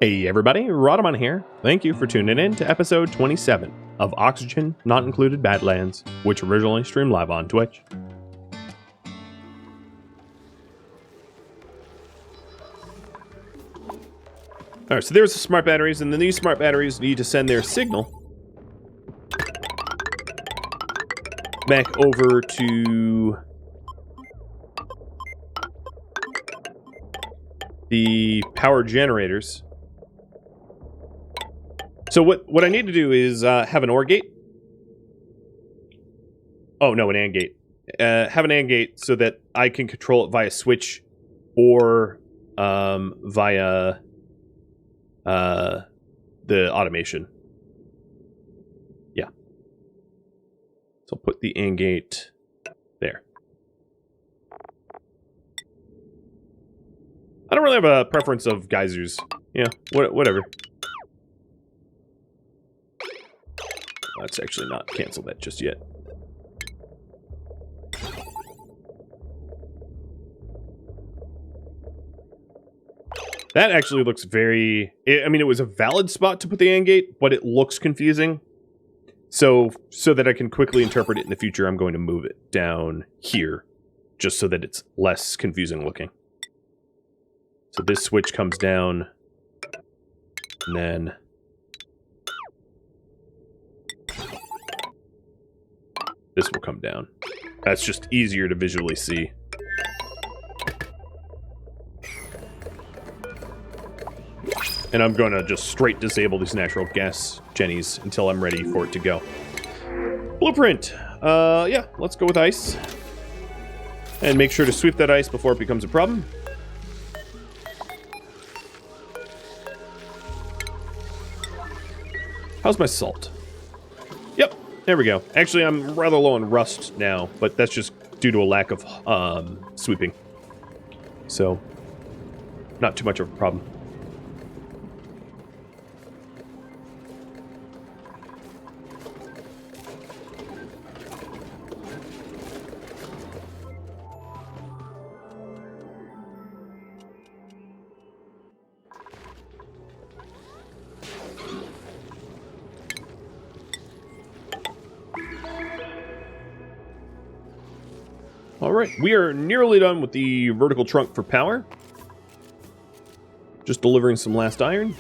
Hey everybody, Rhadamant here. Thank you for tuning in to episode 27 of Oxygen Not Included Badlands, which originally streamed live on Twitch. Alright, so there's the smart batteries, and then these smart batteries need to send their signal back over to the power generators. So what I need to do is have an OR gate. Oh, no, an AND gate. Have an AND gate so that I can control it via switch or via the automation. Yeah. So I'll put the AND gate there. I don't really have a preference of geysers. Yeah, whatever. Let's actually not cancel that just yet. That actually looks very... I mean, it was a valid spot to put the AND gate, but it looks confusing. So that I can quickly interpret it in the future, I'm going to move it down here, just so that it's less confusing looking. So this switch comes down, and then... this will come down. That's just easier to visually see. And I'm going to just straight disable these natural gas jennies until I'm ready for it to go. Blueprint! Yeah, let's go with ice. And make sure to sweep that ice before it becomes a problem. How's my salt? Yep, there we go. Actually, I'm rather low on rust now, but that's just due to a lack of sweeping. So, not too much of a problem. Alright, we are nearly done with the vertical trunk for power. Just delivering some last iron.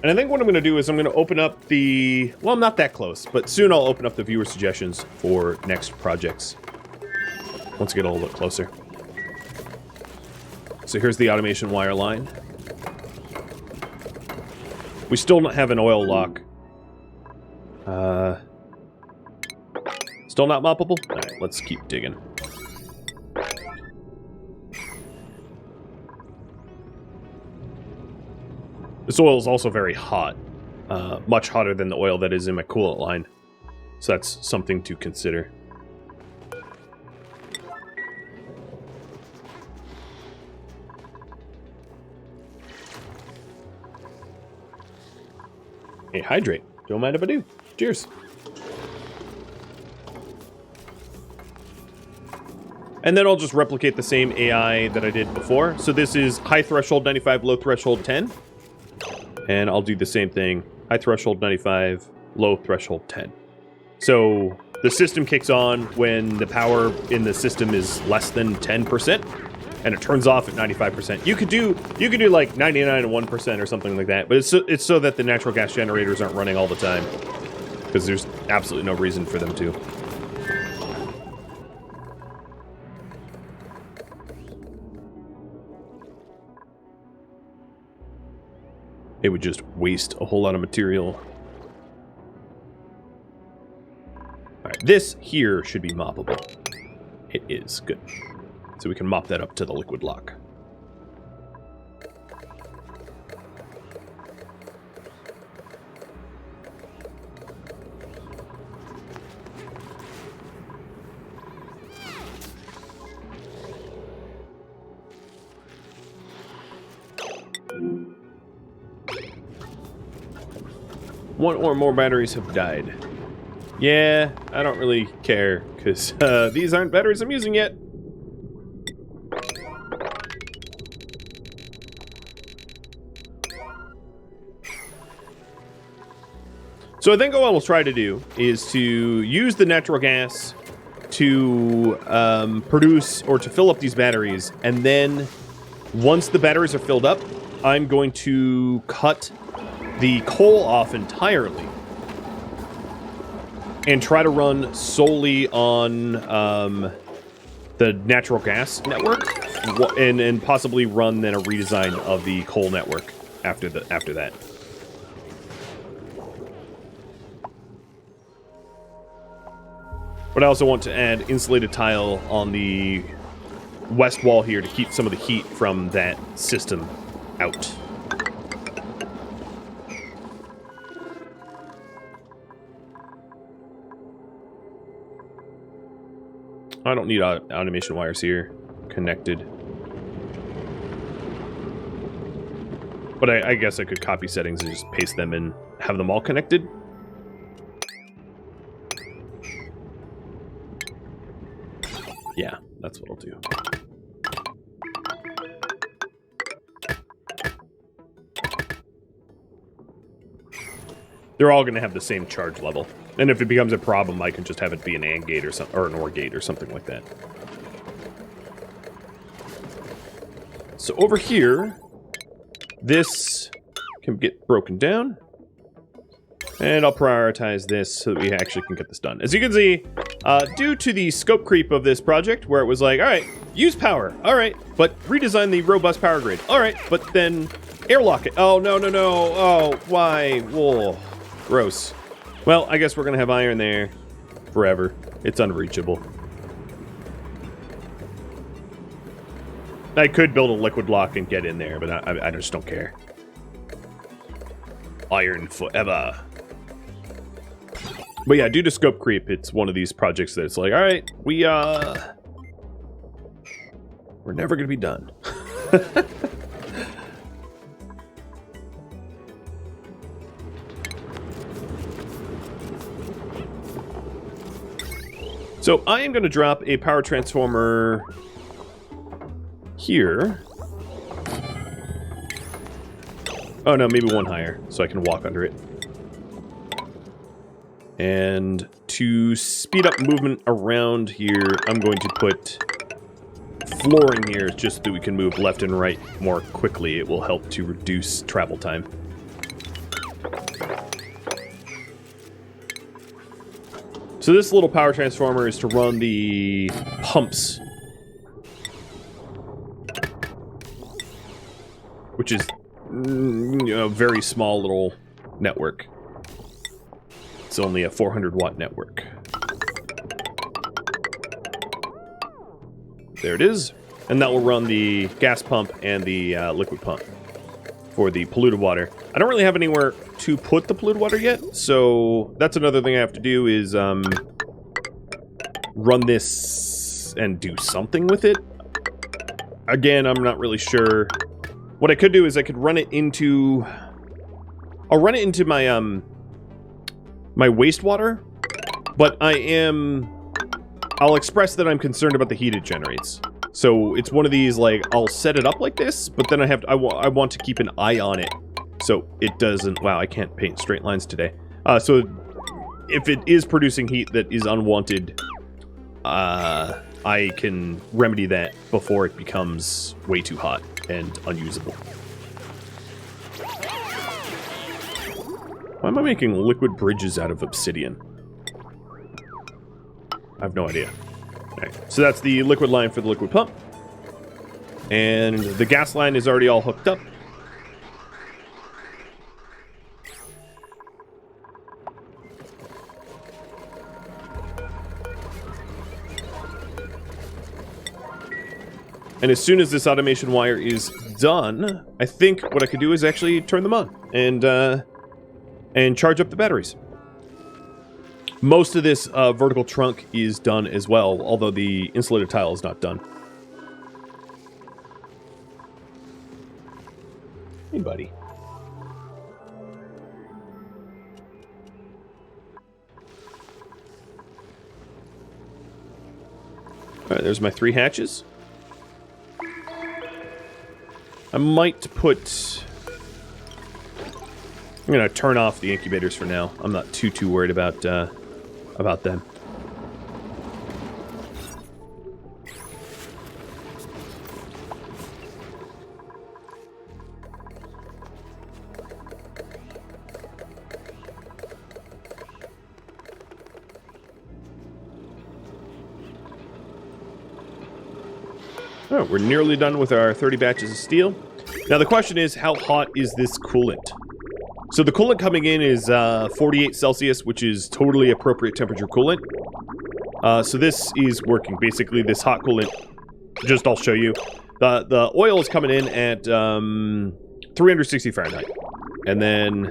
And I think what I'm going to do is I'm going to open up the... well, I'm not that close, but soon I'll open up the viewer suggestions for next projects. Once I get a little bit closer. So here's the automation wire line. We still don't have an oil lock. Still not moppable? Alright, let's keep digging. This oil is also very hot. Much hotter than the oil that is in my coolant line. So that's something to consider. Hey, hydrate. Don't mind if I do. Cheers. And then I'll just replicate the same AI that I did before. So this is high threshold 95, low threshold 10. And I'll do the same thing. High threshold 95, low threshold 10. So the system kicks on when the power in the system is less than 10%. And it turns off at 95%. You could do like 99 and 1% or something like that. But it's so that the natural gas generators aren't running all the time. Because there's absolutely no reason for them to. It would just waste a whole lot of material. Alright, this here should be moppable. It is. Good. So we can mop that up to the liquid lock. One or more batteries have died. Yeah, I don't really care, because these aren't batteries I'm using yet. So I think what we'll try to do is to use the natural gas to produce or to fill up these batteries, and then once the batteries are filled up, I'm going to cut the coal off entirely and try to run solely on the natural gas network, and possibly run then a redesign of the coal network after that. But I also want to add insulated tile on the west wall here to keep some of the heat from that system out. I don't need automation wires here connected. But I guess I could copy settings and just paste them and have them all connected. Yeah, that's what I'll do. They're all going to have the same charge level. And if it becomes a problem, I can just have it be an AND gate or something, or an OR gate or something like that. So over here, this can get broken down. And I'll prioritize this so that we actually can get this done. As you can see, due to the scope creep of this project, where it was like, all right, use power, all right, but redesign the robust power grid, all right, but then airlock it. Oh, no, no, no. Oh, why? Whoa, gross. Well, I guess we're going to have iron there forever. It's unreachable. I could build a liquid lock and get in there, but I just don't care. Iron forever. But yeah, due to scope creep, it's one of these projects that's like, all right, we're never going to be done. So I am going to drop a power transformer here. Oh no, maybe one higher, so I can walk under it. And to speed up movement around here, I'm going to put flooring here just so that we can move left and right more quickly. It will help to reduce travel time. So this little power transformer is to run the pumps, which is a very small little network. It's only a 400 watt network. There it is. And that will run the gas pump and the liquid pump for the polluted water. I don't really have anywhere to put the polluted water yet, so that's another thing I have to do is run this and do something with it. Again, I'm not really sure. What I could do is I could run it into... I'll run it into my my wastewater, but I'll express that I'm concerned about the heat it generates. So it's one of these, like, I'll set it up like this, but then I want to keep an eye on it so it doesn't... Wow, I can't paint straight lines today. So if it is producing heat that is unwanted, I can remedy that before it becomes way too hot and unusable. Why am I making liquid bridges out of obsidian? I have no idea. Alright, so that's the liquid line for the liquid pump. And the gas line is already all hooked up. And as soon as this automation wire is done, I think what I could do is actually turn them on and charge up the batteries. Most of this vertical trunk is done as well, although the insulated tile is not done. Hey, buddy. Alright, there's my 3 hatches. I might put... I'm going to turn off the incubators for now. I'm not too worried about them. All right, we're nearly done with our 30 batches of steel. Now the question is, how hot is this coolant? So the coolant coming in is 48 Celsius, which is totally appropriate temperature coolant. So this is working. Basically, this hot coolant, just I'll show you. The oil is coming in at 360 Fahrenheit. And then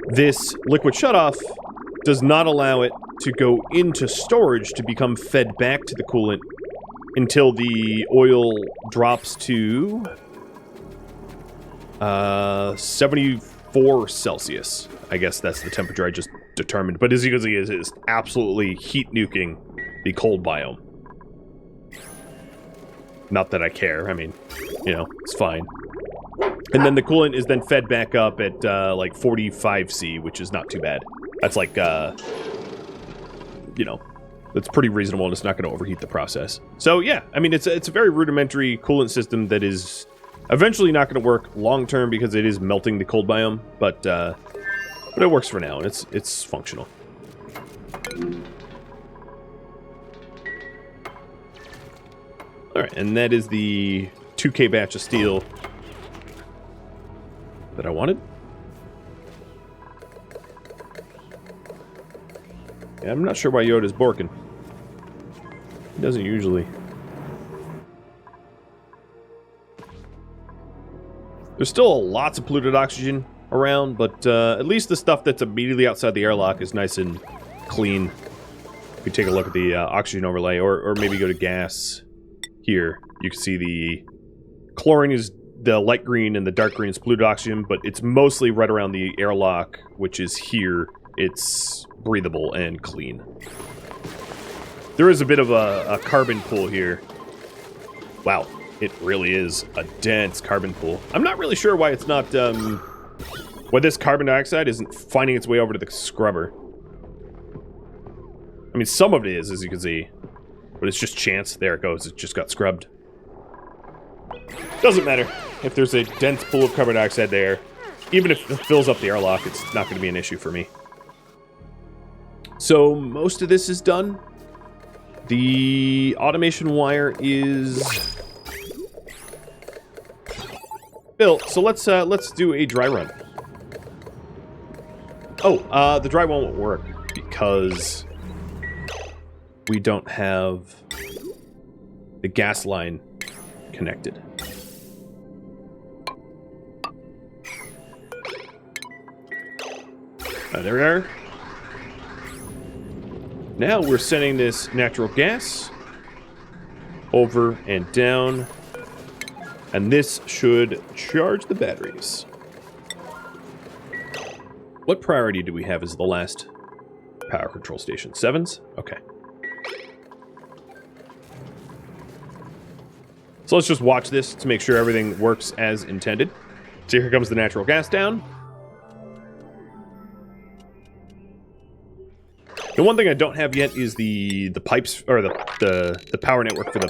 this liquid shutoff does not allow it to go into storage to become fed back to the coolant until the oil drops to 74 Celsius. I guess that's the temperature I just determined. But as you can see, it is absolutely heat nuking the cold biome. Not that I care. I mean, you know, it's fine. And then the coolant is then fed back up at like 45C, which is not too bad. That's like, you know, that's pretty reasonable, and it's not going to overheat the process. So yeah, I mean, it's a very rudimentary coolant system that is eventually not going to work long term because it is melting the cold biome, but it works for now, and it's functional. All right, and that is the 2K batch of steel that I wanted. Yeah, I'm not sure why Yoda's borking. He doesn't usually. There's still lots of polluted oxygen around, but at least the stuff that's immediately outside the airlock is nice and clean. If you take a look at the oxygen overlay, or maybe go to gas here, you can see the chlorine is the light green and the dark green is polluted oxygen, but it's mostly right around the airlock, which is here. It's breathable and clean. There is a bit of a carbon pool here. Wow, it really is a dense carbon pool. I'm not really sure why it's not, why this carbon dioxide isn't finding its way over to the scrubber. I mean, some of it is, as you can see, but it's just chance. There it goes, it just got scrubbed. Doesn't matter if there's a dense pool of carbon dioxide there. Even if it fills up the airlock, it's not going to be an issue for me. So most of this is done. The automation wire is built. So let's do a dry run. Oh, the dry one won't work because we don't have the gas line connected. There we are. Now we're sending this natural gas over and down, and this should charge the batteries. What priority do we have as the last power control station? 7s? Okay. So let's just watch this to make sure everything works as intended. So here comes the natural gas down. The one thing I don't have yet is the pipes, or the power network for the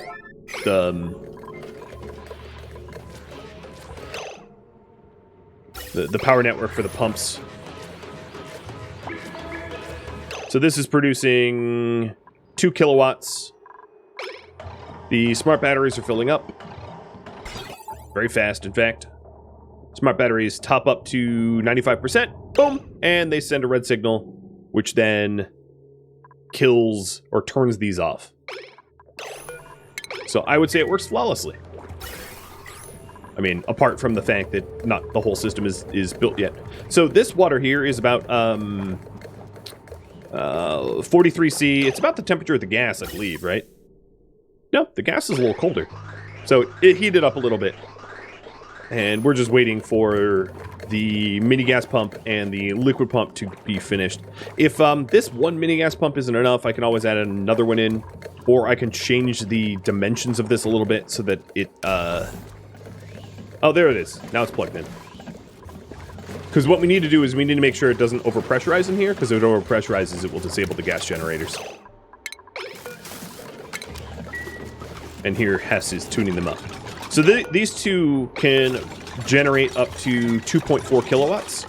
power network for the pumps. So this is producing 2 kilowatts. The smart batteries are filling up very fast, in fact. Smart batteries top up to 95%, boom, and they send a red signal, which then kills or turns these off. So I would say it works flawlessly. I mean, apart from the fact that not the whole system is built yet. So this water here is about 43C. It's about the temperature of the gas, I believe, right? No, the gas is a little colder. So it heated up a little bit. And we're just waiting for the mini gas pump and the liquid pump to be finished. If this one mini gas pump isn't enough, I can always add another one in. Or I can change the dimensions of this a little bit so that it... Oh, there it is. Now it's plugged in. Because what we need to do is we need to make sure it doesn't overpressurize in here, because if it overpressurizes, it will disable the gas generators. And here Hess is tuning them up. So these two can generate up to 2.4 kilowatts,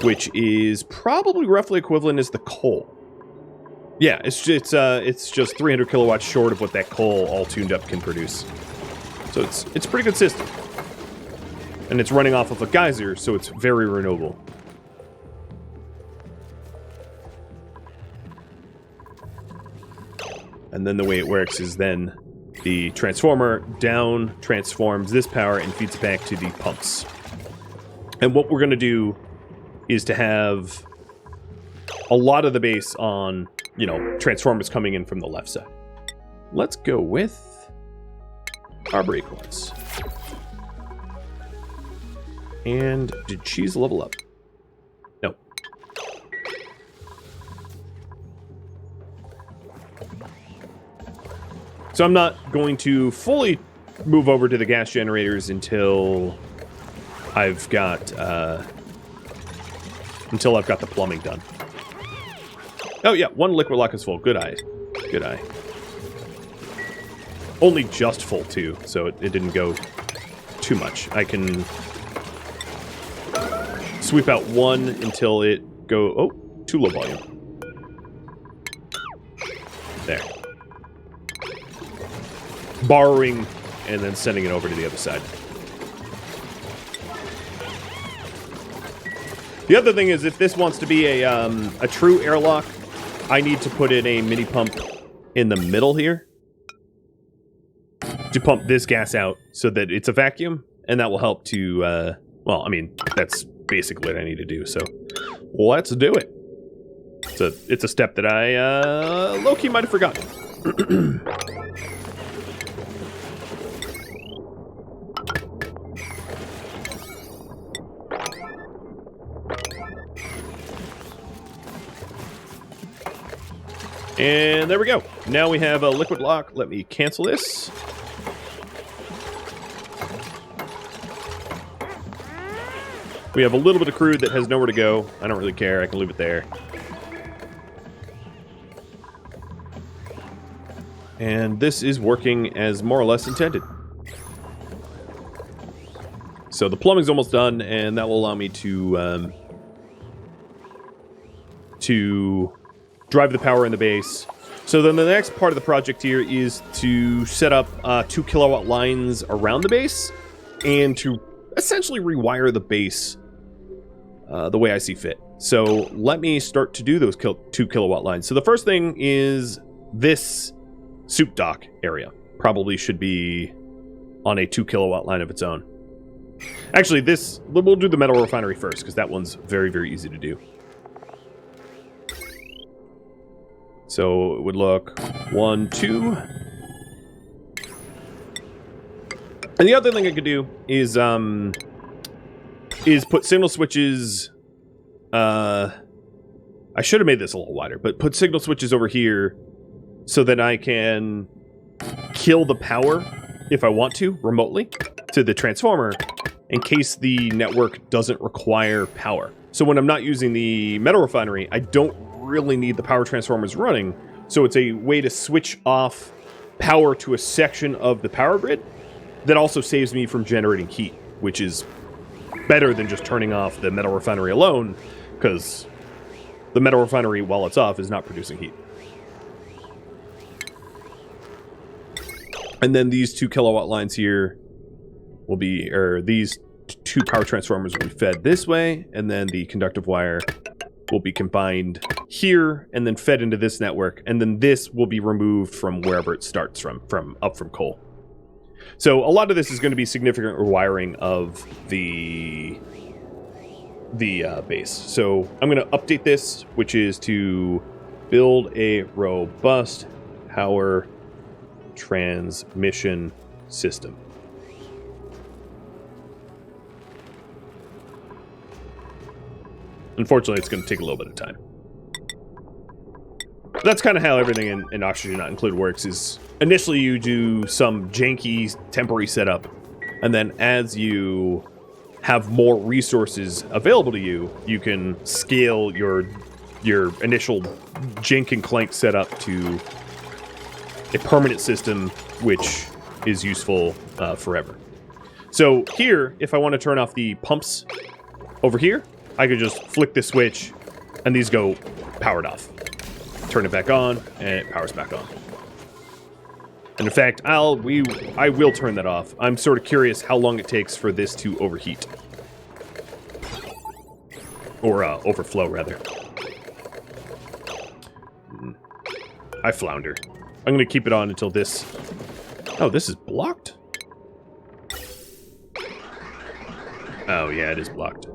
which is probably roughly equivalent as the coal. Yeah, it's just 300 kilowatts short of what that coal all tuned up can produce. So it's a pretty good system. And it's running off of a geyser, so it's very renewable. And then the way it works is then the transformer down transforms this power and feeds it back to the pumps. And what we're going to do is to have a lot of the base on, you know, transformers coming in from the left side. Let's go with our brake ones. And did cheese level up? No. So I'm not going to fully move over to the gas generators until I've got the plumbing done. Oh yeah, one liquid lock is full. Good eye. Good eye. Only just full too, so it didn't go too much. I can sweep out one until it go... Oh, too low volume. There. Borrowing and then sending it over to the other side. The other thing is, if this wants to be a true airlock, I need to put in a mini pump in the middle here to pump this gas out so that it's a vacuum, and that will help to, well, I mean, that's basically what I need to do, so let's do it. It's a step that I, low-key might have forgotten. And there we go. Now we have a liquid lock. Let me cancel this. We have a little bit of crude that has nowhere to go. I don't really care. I can leave it there. And this is working as more or less intended. So the plumbing's almost done, and that will allow me to drive the power in the base. So then the next part of the project here is to set up 2 kilowatt lines around the base and to essentially rewire the base the way I see fit. So let me start to do those 2 kilowatt lines. So the first thing is this soup dock area. Probably should be on a 2 kilowatt line of its own. Actually, we'll do the metal refinery first, because that one's very, very easy to do. So it would look 1, 2. And the other thing I could do is put signal switches. I should have made this a little wider, but put signal switches over here so that I can kill the power if I want to remotely to the transformer in case the network doesn't require power. So when I'm not using the metal refinery, I don't really need the power transformers running, so it's a way to switch off power to a section of the power grid that also saves me from generating heat, which is better than just turning off the metal refinery alone, because the metal refinery, while it's off, is not producing heat. And then these 2 kilowatt lines here will be, or these 2 power transformers will be fed this way, and then the conductive wire will be combined here and then fed into this network, and then this will be removed from wherever it starts from coal. So a lot of this is going to be significant rewiring of the base. So I'm going to update this, which is to build a robust power transmission system. Unfortunately, it's going to take a little bit of time. But that's kind of how everything in Oxygen Not Included works, is initially you do some janky temporary setup, and then as you have more resources available to you, you can scale your initial Jink and Clank setup to a permanent system, which is useful forever. So here, if I want to turn off the pumps over here, I could just flick the switch, and these go powered off. Turn it back on, and it powers back on. And in fact, I will turn that off. I'm sort of curious how long it takes for this to overheat. Or overflow, rather. I flounder. I'm going to keep it on until this... Oh, this is blocked? Oh, yeah, it is blocked.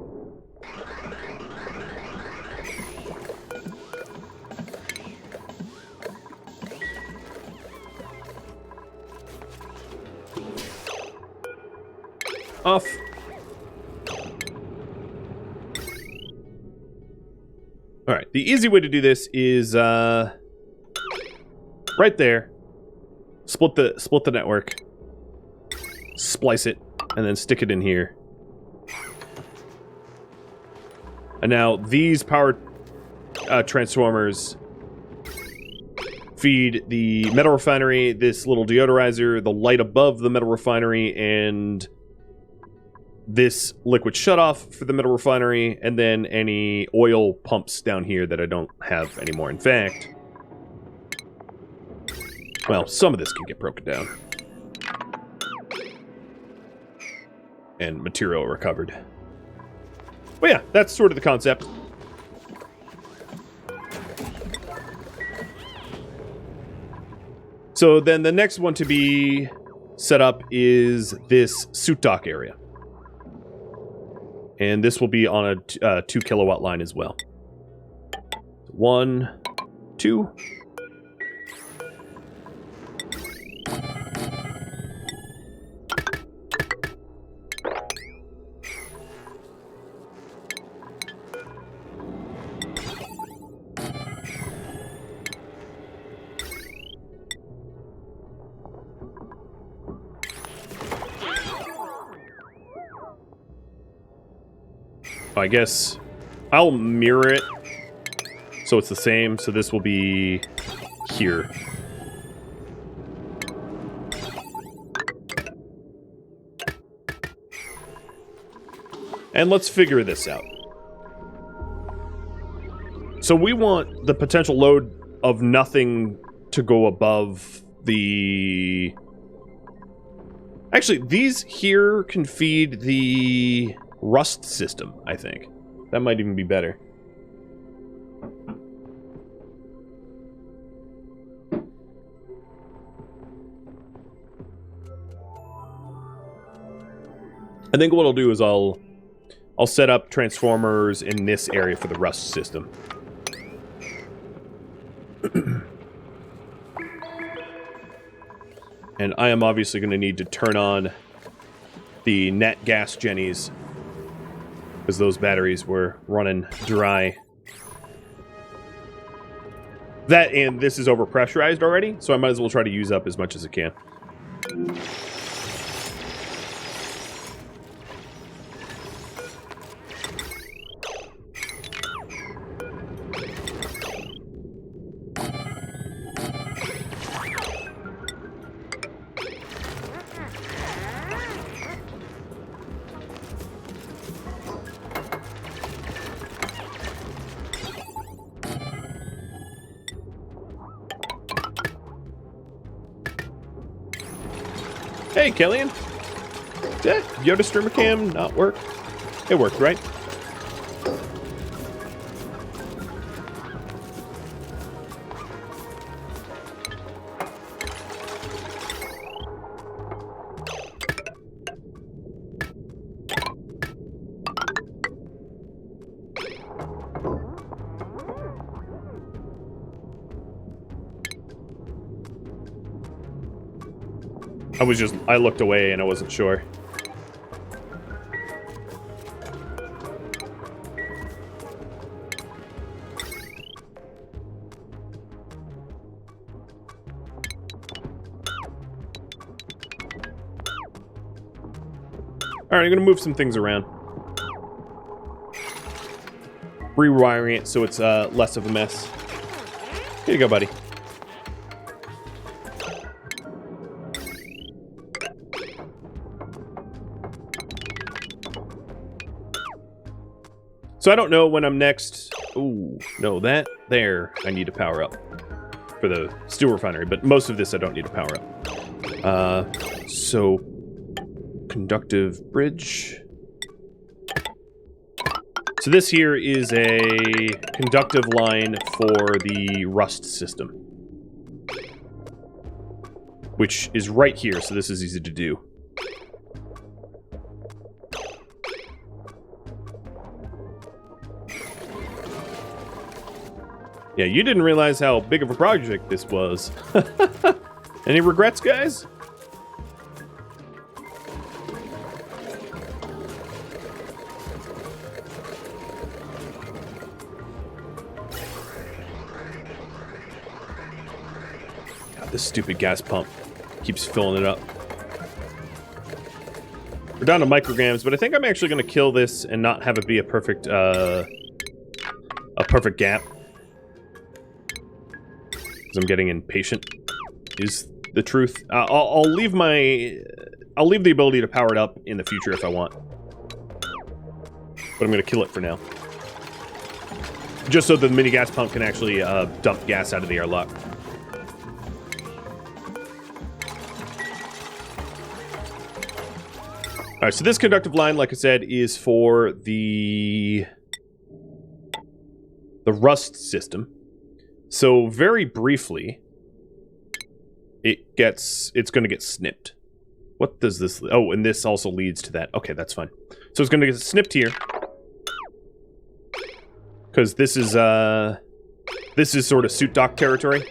Off. Alright, the easy way to do this is right there. Split the network. Splice it, and then stick it in here. And now these power transformers feed the metal refinery, this little deodorizer, the light above the metal refinery, and this liquid shutoff for the metal refinery, and then any oil pumps down here that I don't have anymore. In fact, well, some of this can get broken down. And material recovered. But yeah, that's sort of the concept. So then the next one to be set up is this suit dock area. And this will be on a 2 kilowatt line as well. 1, 2. I guess I'll mirror it so it's the same. So this will be here. And let's figure this out. So we want the potential load of nothing to go above the... Actually, these here can feed the rust system, I think. That might even be better. I think what I'll do is I'll set up transformers in this area for the rust system. And I am obviously going to need to turn on the net gas jennies, because those batteries were running dry. That, and this is overpressurized already, so I might as well try to use up as much as I can. Hey, Kellian. Did Yoda streamer cam not work? It worked, right? I looked away and I wasn't sure. Alright, I'm gonna move some things around. rewiring it so it's less of a mess. Here you go, buddy. So I don't know when I'm next. Ooh, no, that there I need to power up for the steel refinery, but most of this I don't need to power up. So Conductive Bridge. So this here is a conductive line for the rust system, which is right here, so this is easy to do. Yeah, you didn't realize how big of a project this was. Any regrets, guys? God, this stupid gas pump keeps filling it up. We're down to micrograms, but I think I'm actually going to kill this and not have it be a perfect gap. I'm getting impatient, is the truth. I'll leave the ability to power it up in the future if I want, but I'm gonna kill it for now, just so the mini gas pump can actually dump gas out of the airlock. All right, so this conductive line, like I said, is for the rust system. So very briefly, it's going to get snipped. What does this? Oh, and this also leads to that. Okay, that's fine. So it's going to get snipped here because this is sort of suit dock territory,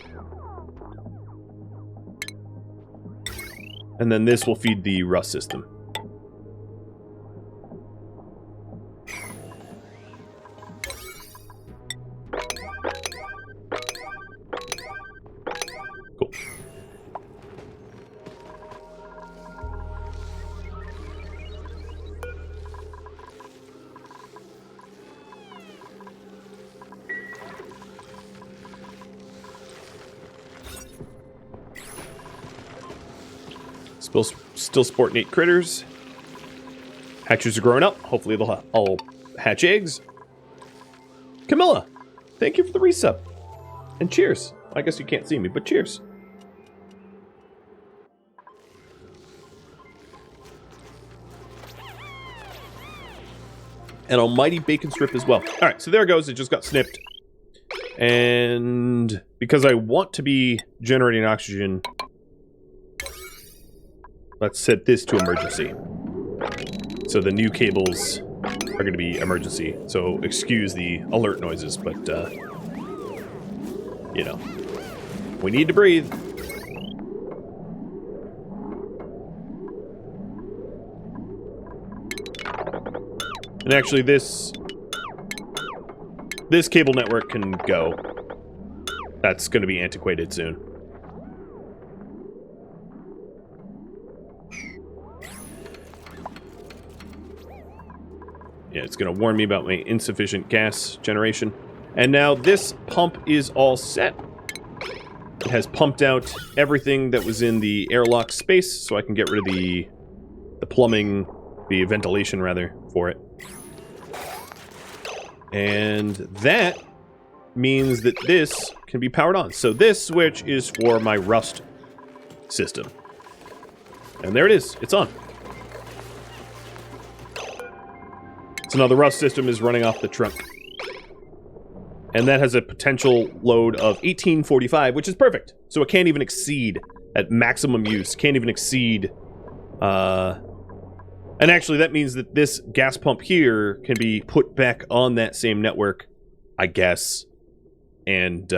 and then this will feed the rust system. Still sporting 8 critters. Hatchers are growing up. Hopefully they'll all hatch eggs. Camilla, thank you for the resub. And cheers. I guess you can't see me, but cheers. An almighty bacon strip as well. Alright, so there it goes. It just got snipped. And because I want to be generating oxygen, let's set this to emergency. So the new cables are going to be emergency. So excuse the alert noises, but, you know, we need to breathe. And actually this cable network can go. That's going to be antiquated soon. Yeah, it's going to warn me about my insufficient gas generation. And now this pump is all set. It has pumped out everything that was in the airlock space, so I can get rid of the plumbing, the ventilation rather, for it. And that means that this can be powered on. So this switch is for my rust system. And there it is. It's on. So now the rust system is running off the trunk. And that has a potential load of 1845, which is perfect. So it can't even exceed, at maximum use, can't even exceed... And actually that means that this gas pump here can be put back on that same network, I guess, and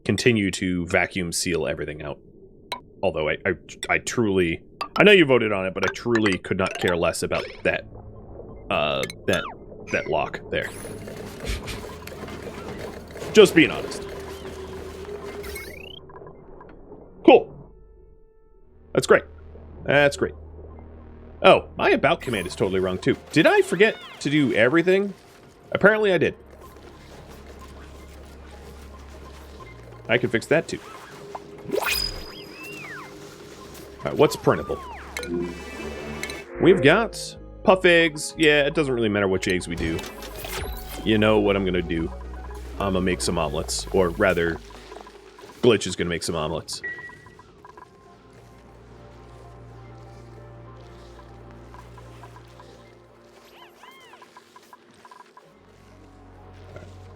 continue to vacuum seal everything out. Although I truly... I know you voted on it, but I truly could not care less about that lock there. Just being honest. Cool. That's great. That's great. Oh, my about command is totally wrong too. Did I forget to do everything? Apparently I did. I can fix that too. Alright, what's printable? We've got puff eggs. Yeah, it doesn't really matter which eggs we do. You know what I'm going to do. I'm going to make some omelets. Or rather, Glitch is going to make some omelets.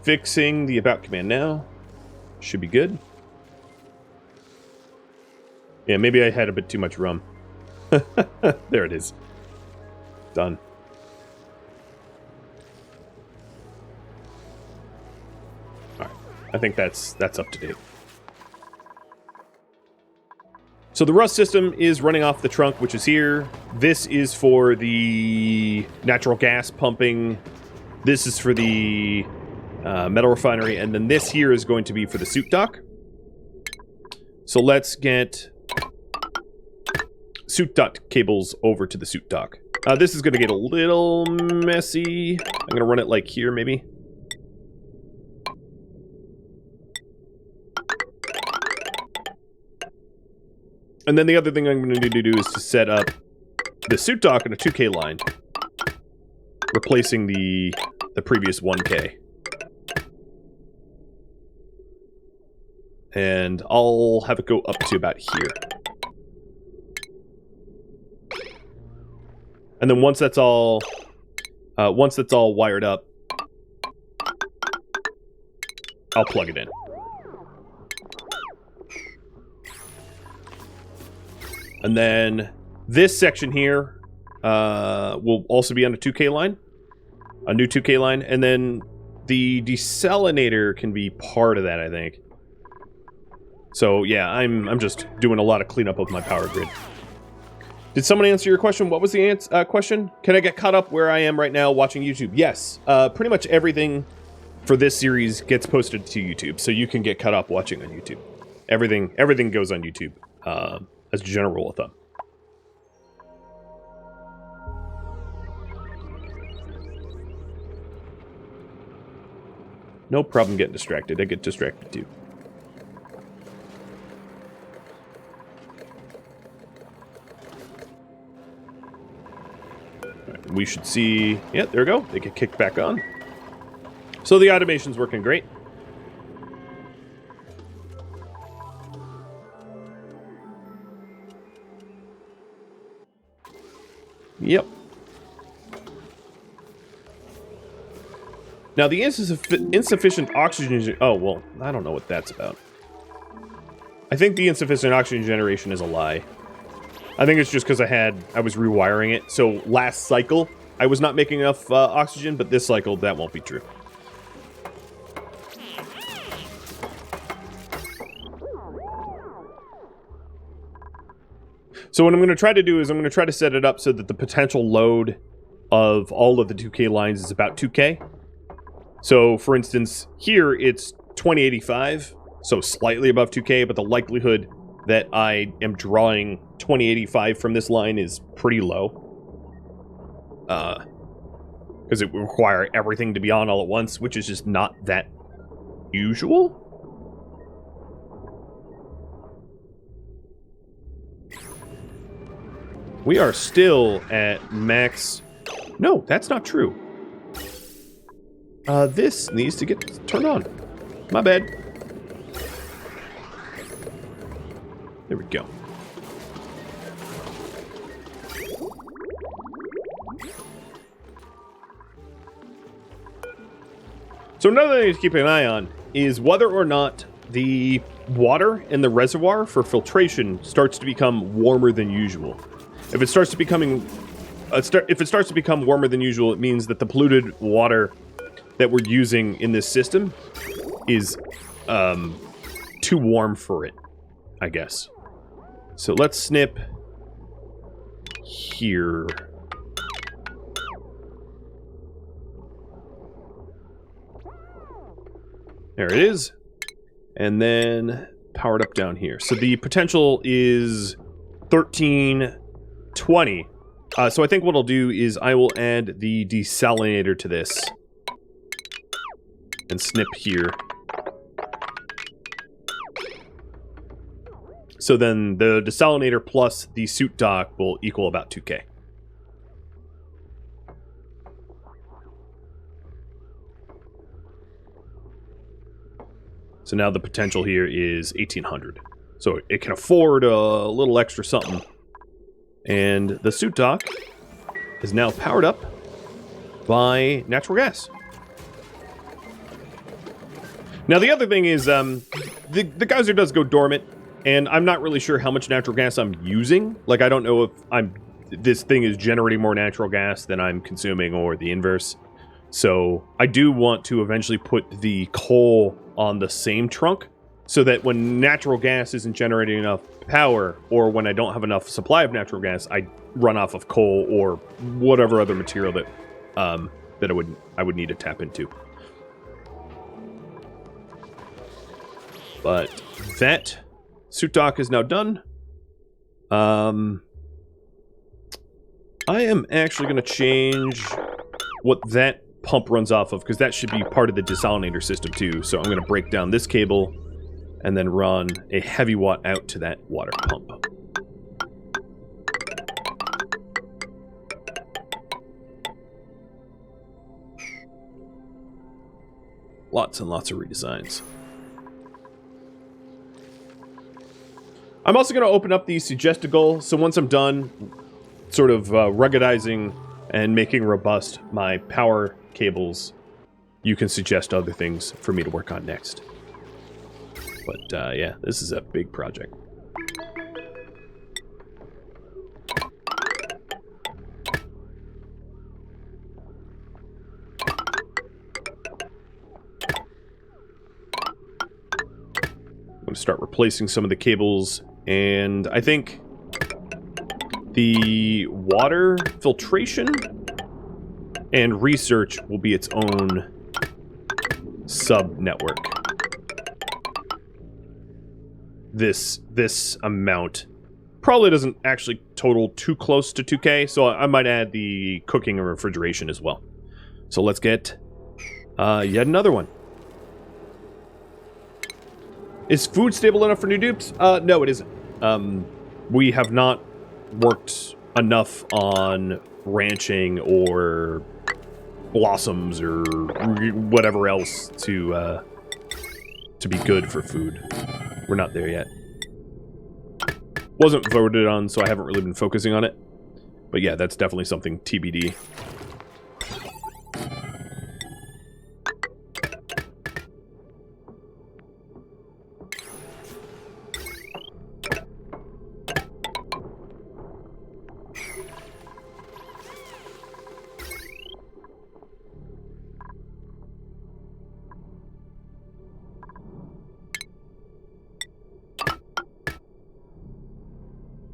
Fixing the about command now. Should be good. Yeah, maybe I had a bit too much rum. There it is. Done. Alright. I think that's up to date. So the rust system is running off the trunk, which is here. This is for the natural gas pumping. This is for the metal refinery, and then this here is going to be for the suit dock. So let's get suit dock cables over to the suit dock. This is going to get a little messy. I'm going to run it like here, maybe. And then the other thing I'm going to need to do is to set up the suit dock in a 2K line, replacing the previous 1K. And I'll have it go up to about here. And then once that's all wired up, I'll plug it in. And then this section here will also be on a 2K line, a new 2K line, and then the desalinator can be part of that, I think. So yeah, I'm just doing a lot of cleanup of my power grid. Did someone answer your question? What was the question? Can I get caught up where I am right now watching YouTube? Yes. Pretty much everything for this series gets posted to YouTube, so you can get caught up watching on YouTube. Everything goes on YouTube, as a general rule of thumb. No problem getting distracted. I get distracted too. We should see... Yeah, there we go. They get kicked back on. So the automation's working great. Yep. Now the insufficient oxygen... Oh, well, I don't know what that's about. I think the insufficient oxygen generation is a lie. I think it's just because I was rewiring it. So last cycle, I was not making enough oxygen, but this cycle, that won't be true. So what I'm going to try to do is I'm going to try to set it up so that the potential load of all of the 2K lines is about 2K. So for instance, here it's 2085, so slightly above 2K, but the likelihood that I am drawing 2085 from this line is pretty low. Because it would require everything to be on all at once, which is just not that usual. We are still at max... No, that's not true. This needs to get turned on. My bad. There we go. So another thing to keep an eye on is whether or not the water in the reservoir for filtration starts to become warmer than usual. If it starts to become warmer than usual, it means that the polluted water that we're using in this system is too warm for it, I guess. So let's snip here. There it is. And then powered up down here. So the potential is 1320. So I think what I'll do is I will add the desalinator to this. And snip here. So then the desalinator plus the suit dock will equal about 2K. So now the potential here is 1,800. So it can afford a little extra something. And the suit dock is now powered up by natural gas. Now the other thing is, the geyser does go dormant, and I'm not really sure how much natural gas I'm using. Like, I don't know if this thing is generating more natural gas than I'm consuming, or the inverse. So I do want to eventually put the coal on the same trunk, so that when natural gas isn't generating enough power, or when I don't have enough supply of natural gas, I run off of coal or whatever other material that that I would need to tap into. But that suit dock is now done. I am actually going to change what that pump runs off of, because that should be part of the desalinator system too. So I'm going to break down this cable and then run a heavy watt out to that water pump. Lots and lots of redesigns. I'm also going to open up the suggestible, so once I'm done sort of ruggedizing and making robust my power cables, you can suggest other things for me to work on next. But yeah, this is a big project. I'm going to start replacing some of the cables, and I think the water filtration and research will be its own sub-network. This amount probably doesn't actually total too close to 2K, so I might add the cooking and refrigeration as well. So let's get yet another one. Is food stable enough for new dupes? No, it isn't. We have not worked enough on ranching or blossoms or whatever else to be good for food. We're not there yet. Wasn't voted on, so I haven't really been focusing on it. But yeah, that's definitely something TBD.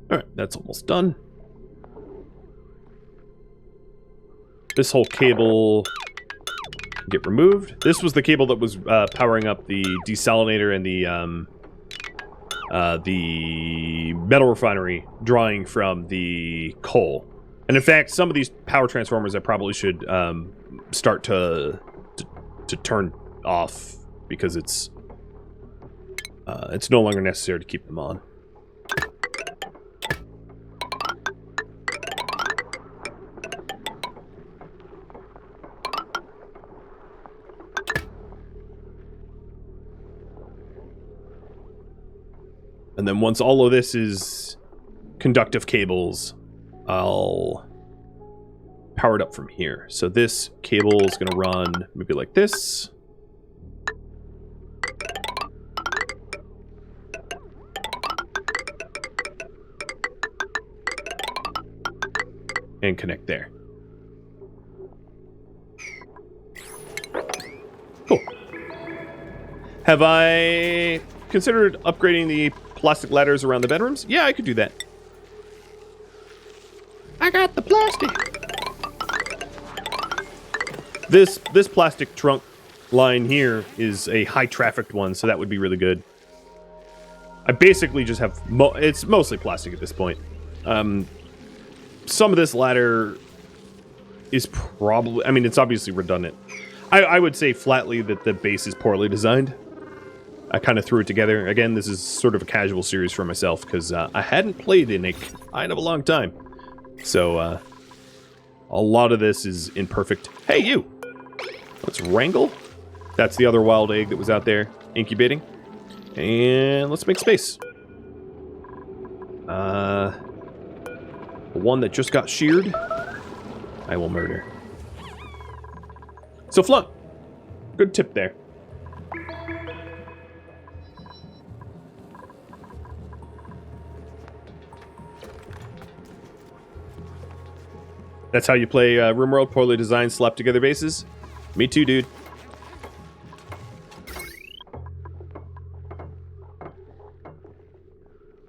Alright, that's almost done. This whole cable can get removed. This was the cable that was powering up the desalinator and the metal refinery, drawing from the coal. And in fact, some of these power transformers I probably should start to turn off, because it's no longer necessary to keep them on. And then once all of this is conductive cables, I'll power it up from here. So this cable is going to run maybe like this. And connect there. Cool. Have I considered upgrading the plastic ladders around the bedrooms? Yeah, I could do that. I got the plastic. This plastic trunk line here is a high trafficked one, so that would be really good. I basically just have it's mostly plastic at this point. Some of this ladder is probably, I mean, it's obviously redundant. I would say flatly that the base is poorly designed. I kind of threw it together. Again, this is sort of a casual series for myself because I hadn't played in a kind of a long time. So a lot of this is imperfect. Hey, you! Let's wrangle. That's the other wild egg that was out there incubating. And let's make space. The one that just got sheared, I will murder. So flunk. Good tip there. That's how you play RimWorld, poorly designed, slapped together bases? Me too, dude.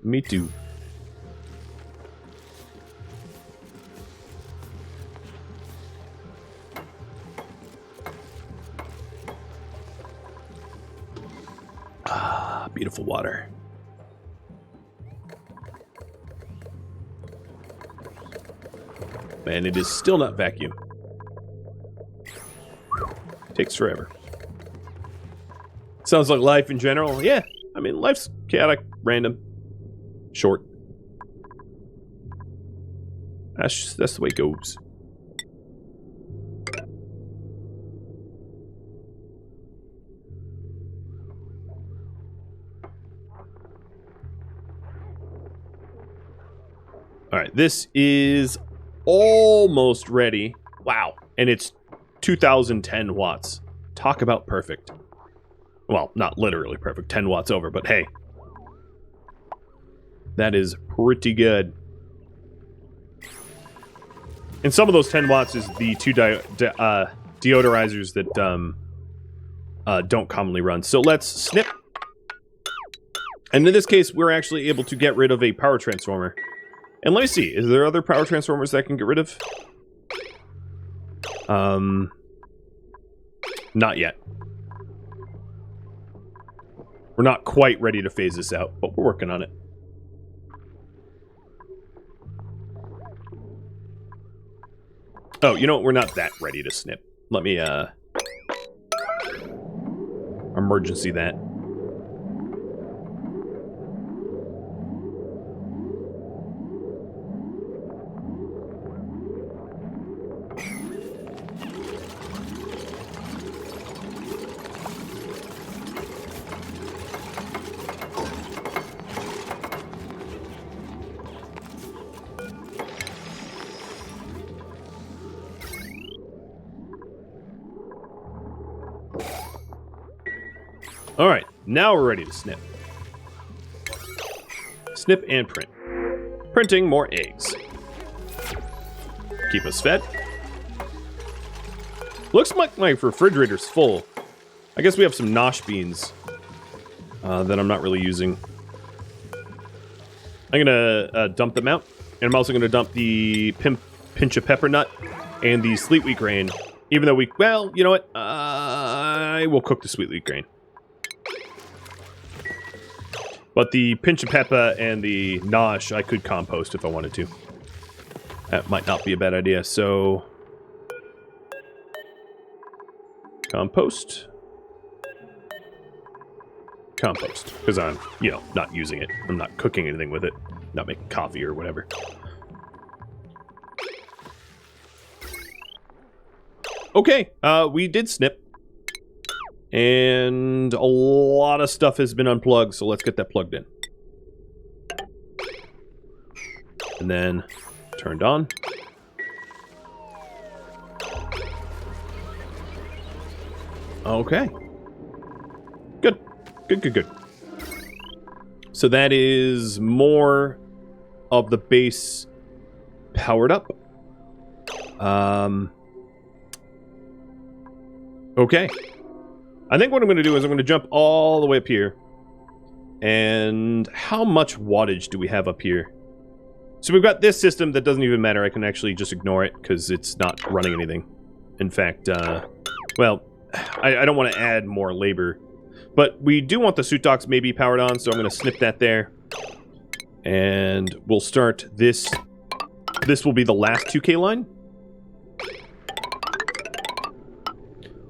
Me too. Ah, beautiful water. And it is still not vacuum. Takes forever. Sounds like life in general. Yeah, I mean, life's chaotic, random, short. That's the way it goes. All right, this is almost ready. Wow. And it's 2010 watts. Talk about perfect. Well, not literally perfect. 10 watts over, but hey. That is pretty good. And some of those 10 watts is the two deodorizers that don't commonly run. So let's snip. And in this case, we're actually able to get rid of a power transformer. And let me see, is there other power transformers that I can get rid of? Not yet. We're not quite ready to phase this out, but we're working on it. Oh, you know what? We're not that ready to snip. Let me, emergency that. All right, now we're ready to snip. Snip and print. Printing more eggs. Keep us fed. Looks like my refrigerator's full. I guess we have some nosh beans that I'm not really using. I'm gonna dump them out. And I'm also gonna dump the pinch of pepper nut and the sweet wheat grain. Even though we, well, you know what? I will cook the sweet wheat grain. But the pinch of pepper and the nosh, I could compost if I wanted to. That might not be a bad idea, so... Compost. Compost. Because I'm, you know, not using it. I'm not cooking anything with it. Not making coffee or whatever. Okay, we did snip. And a lot of stuff has been unplugged, so let's get that plugged in. And then turned on. Okay. Good. Good, good, good. So that is more of the base powered up. Okay. I think what I'm going to do is I'm going to jump all the way up here. And how much wattage do we have up here? So we've got this system that doesn't even matter. I can actually just ignore it because it's not running anything. In fact, well, I don't want to add more labor. But we do want the suit docks maybe powered on, so I'm going to snip that there. And we'll start this. This will be the last 2K line.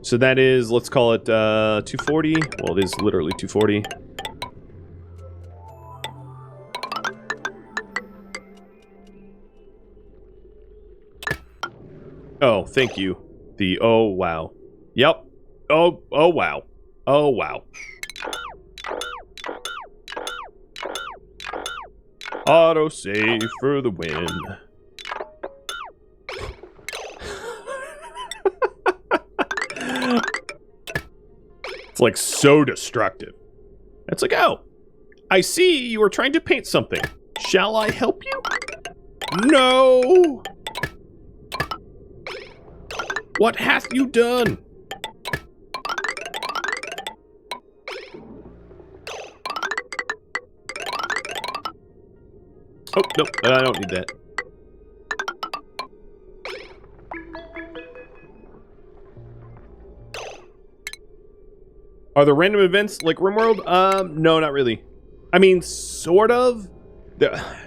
So that is, let's call it 240. Well, it is literally 240. Oh, thank you. The oh wow. Yep. Oh wow. Oh wow. Auto save for the win. It's like so destructive. It's like, oh, I see you were trying to paint something. Shall I help you? No! What hath you done? Oh, no, I don't need that. Are there random events like RimWorld? No, not really. I mean, sort of.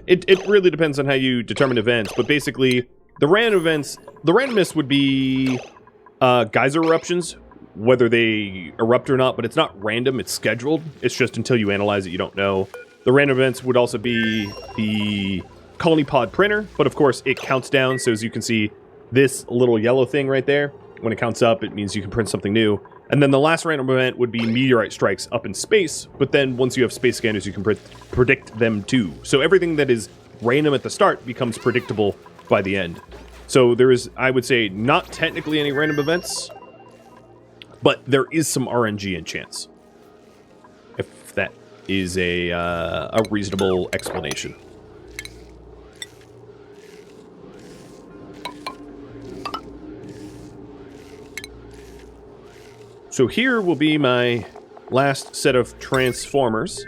It really depends on how you determine events, but basically, the random events, the randomness would be geyser eruptions, whether they erupt or not, but it's not random, it's scheduled. It's just until you analyze it, you don't know. The random events would also be the colony pod printer, but of course, it counts down, so as you can see, this little yellow thing right there, when it counts up, it means you can print something new. And then the last random event would be meteorite strikes up in space, but then once you have space scanners, you can predict them too. So everything that is random at the start becomes predictable by the end. So there is, I would say, not technically any random events, but there is some RNG and chance. If that is a reasonable explanation. So here will be my last set of transformers.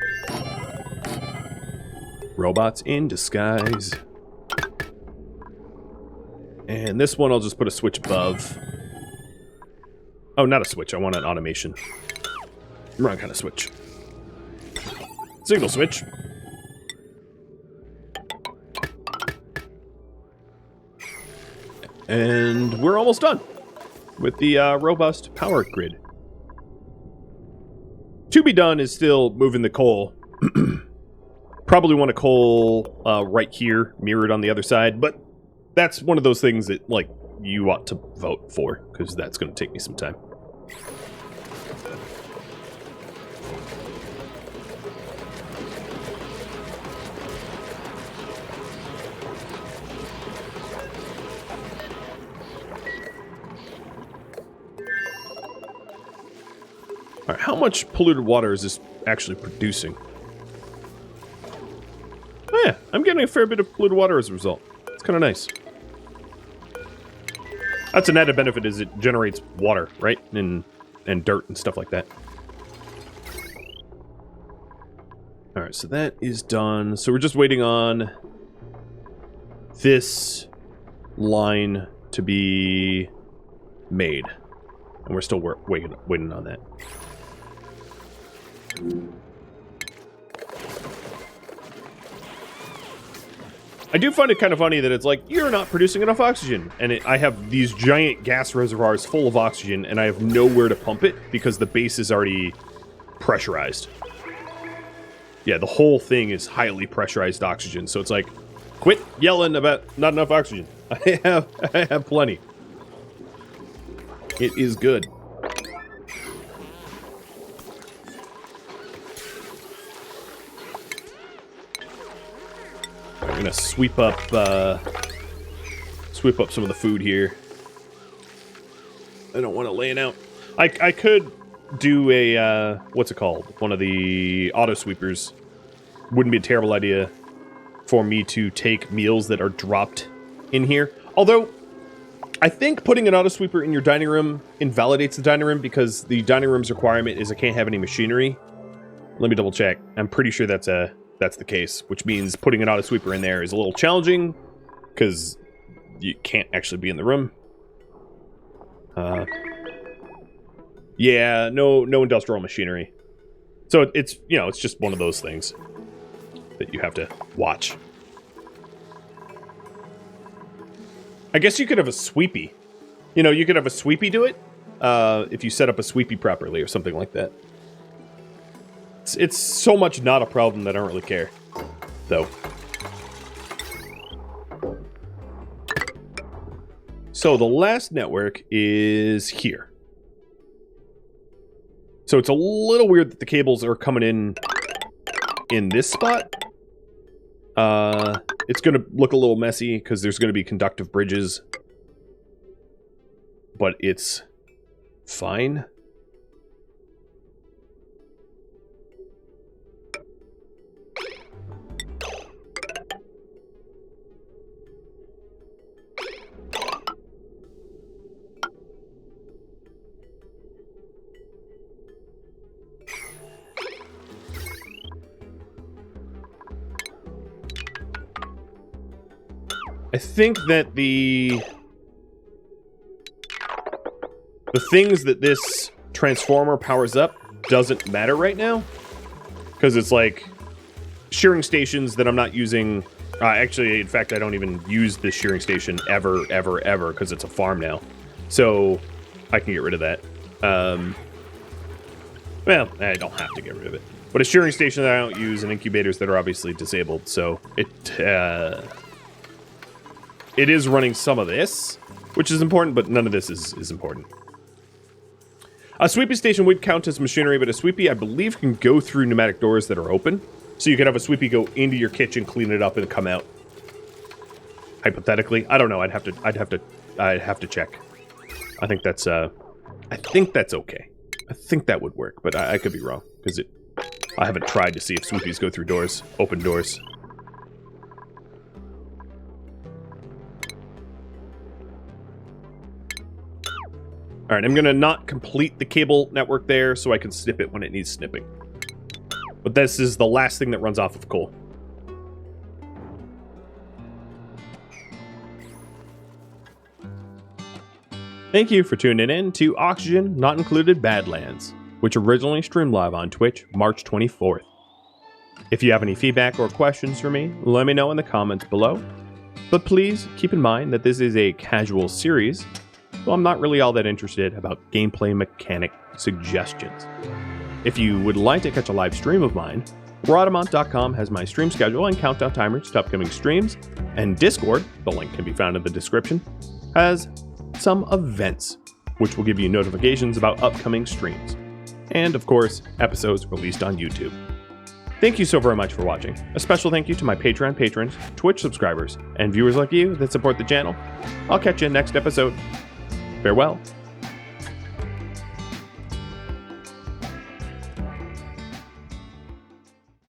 Robots in disguise. And this one I'll just put a switch above. Oh, not a switch. I want an automation. Wrong kind of switch. Signal switch. And we're almost done with the robust power grid. To be done is still moving the coal. Probably want a coal right here, mirrored on the other side, but that's one of those things that, like, you ought to vote for, because that's going to take me some time. Alright, how much polluted water is this actually producing? Oh yeah, I'm getting a fair bit of polluted water as a result. It's kind of nice. That's an added benefit, is it generates water, right? And dirt and stuff like that. Alright, so that is done. So we're just waiting on this line to be made. And we're still waiting on that. I do find it kind of funny that it's like, you're not producing enough oxygen. And I have these giant gas reservoirs full of oxygen, and I have nowhere to pump it because the base is already pressurized. Yeah, the whole thing is highly pressurized oxygen. So it's like, quit yelling about not enough oxygen. I have plenty. It is good. I'm gonna sweep up some of the food here. I don't want to lay it out. I could do a what's it called? One of the auto sweepers. Wouldn't be a terrible idea for me to take meals that are dropped in here. Although I think putting an auto sweeper in your dining room invalidates the dining room, because the dining room's requirement is I can't have any machinery. Let me double check. I'm pretty sure that's the case, which means putting an auto sweeper in there is a little challenging because you can't actually be in the room. Yeah, no industrial machinery. So it's, you know, it's just one of those things that you have to watch. I guess you could have a sweepy. You know, you could have a sweepy do it. if you set up a sweepy properly or something like that. It's so much not a problem that I don't really care, though. So the last network is here. So it's a little weird that the cables are coming in this spot. It's going to look a little messy because there's going to be conductive bridges. But it's fine. I think that the things that this transformer powers up doesn't matter right now. Because it's like shearing stations that I'm not using. Actually, in fact, I don't even use this shearing station ever, because it's a farm now. So I can get rid of that. Well, I don't have to get rid of it. But a shearing station that I don't use and incubators that are obviously disabled. So it is running some of this, which is important, but none of this is important. A sweepy station would count as machinery, but a sweepy, I believe, can go through pneumatic doors that are open. So you could have a sweepy go into your kitchen, clean it up, and come out. Hypothetically, I don't know. I'd have to check. I think that's okay. I think that would work, but I could be wrong because I haven't tried to see if sweepies go through doors, open doors. All right, I'm going to not complete the cable network there so I can snip it when it needs snipping. But this is the last thing that runs off of coal. Thank you for tuning in to Oxygen Not Included Badlands, which originally streamed live on Twitch March 24th. If you have any feedback or questions for me, let me know in the comments below. But please keep in mind that this is a casual series, so I'm not really all that interested about gameplay mechanic suggestions. If you would like to catch a live stream of mine, Rhadamant.com has my stream schedule and countdown timers to upcoming streams, and Discord, the link can be found in the description, has some events, which will give you notifications about upcoming streams, and of course, episodes released on YouTube. Thank you so very much for watching. A special thank you to my Patreon patrons, Twitch subscribers, and viewers like you that support the channel. I'll catch you in next episode. Farewell.